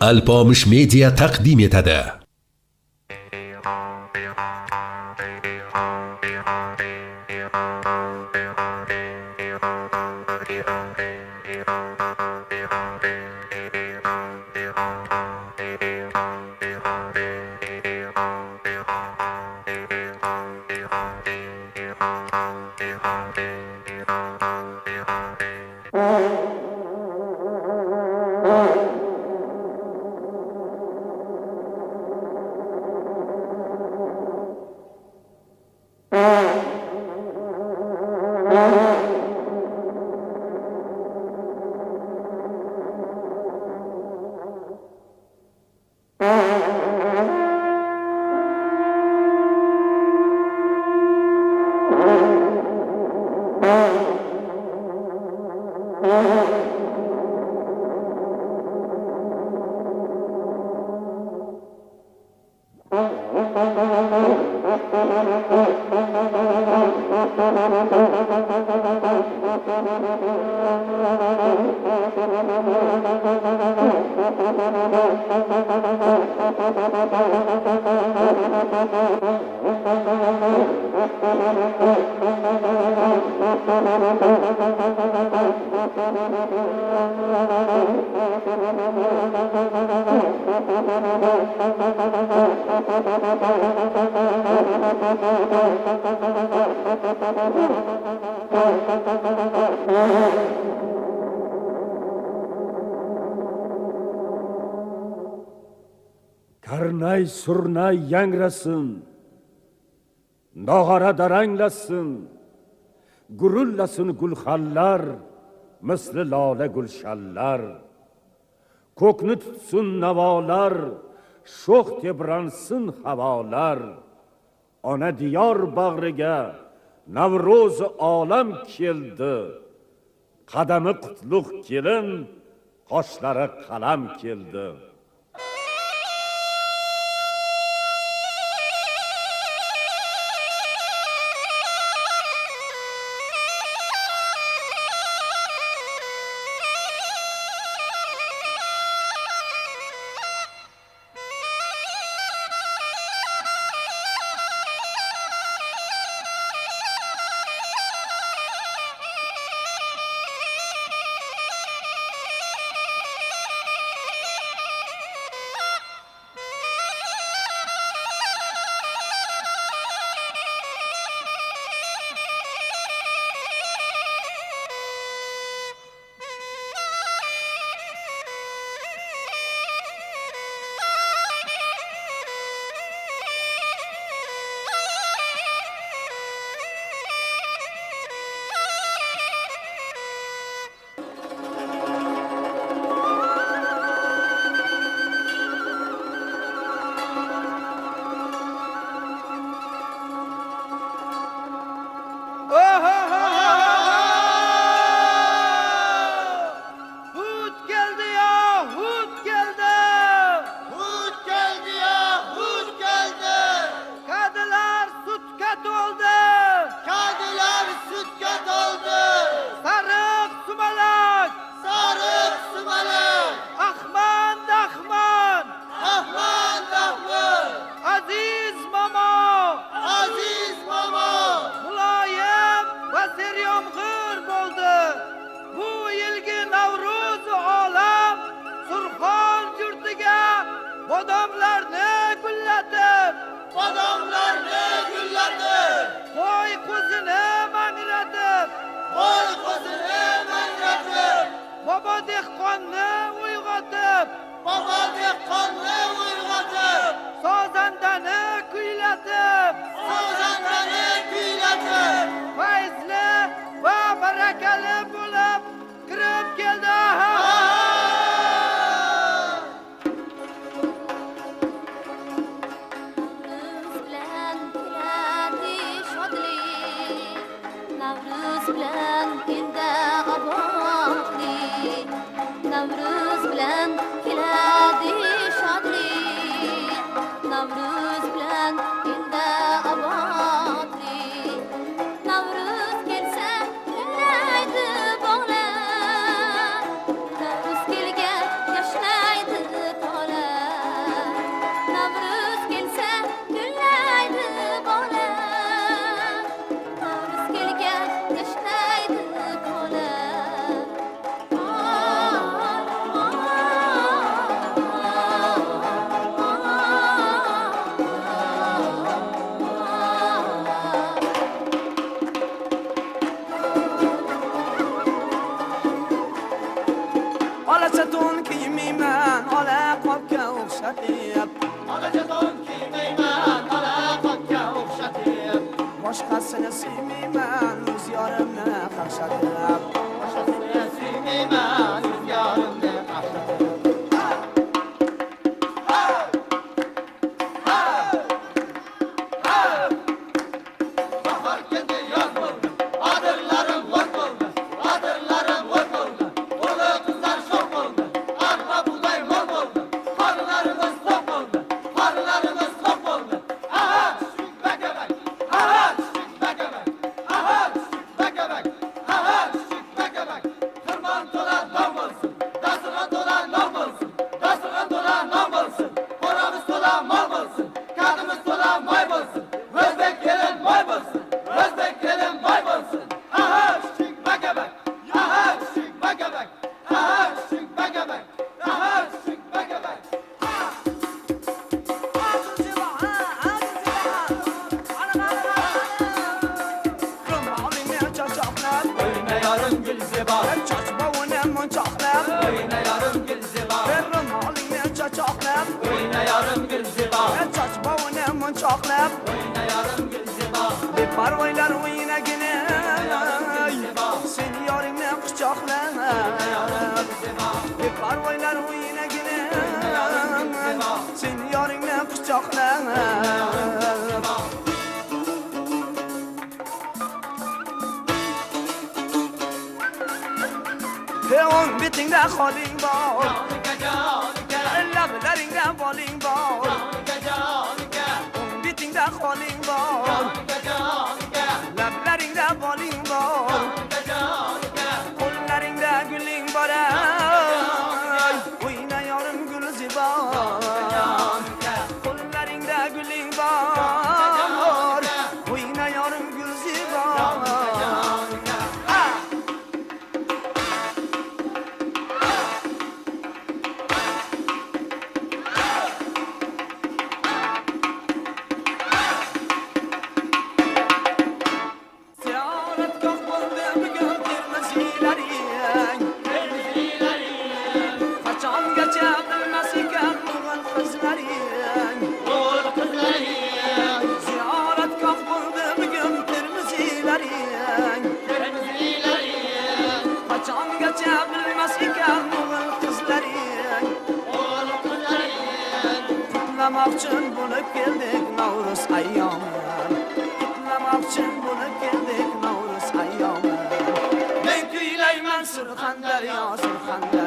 Alpomish Media taqdim etadi. Karnay surnay yangrasın, nog'ora daranglasın, gurullasın gulxanlar, misli lola gulshanlar. Ko'kni tutsin navolar, sho'x tebransın havolar. Ona diyor bag'riga Navro'z olam keldi. Qadami qutlug' kelin, qoshlari qalam keldi. Navruz bilan Olacha to'n kiymayman, ola qopga o'xshatib. Olacha to'n kiymayman, ola qopga o'xshatib. Boshqasini suymayman, o'z yorimni qaqshatib. Boshqasini suymayman, o'z yorimni qaqshatib. Parvoylar o'ynagini sen yoringni quchoqlab parvoylar o'ynagini sen yoringni quchoqlab o'ng betingda qoling bor lablaringda boling bor o'ng betingda qoling bor lablaringda boling bor qo'llaringda guling bor o'yna yorim gul zibo qo'llaringda guling bor o'yna yorim gul zibo Kutlamoqchin bo'lib keldik Navruz ayyomi. Kutlamoqchin bo'lib keldik Navruz ayyomi. Men kuylayman Surxondaryo, Surxondaryo.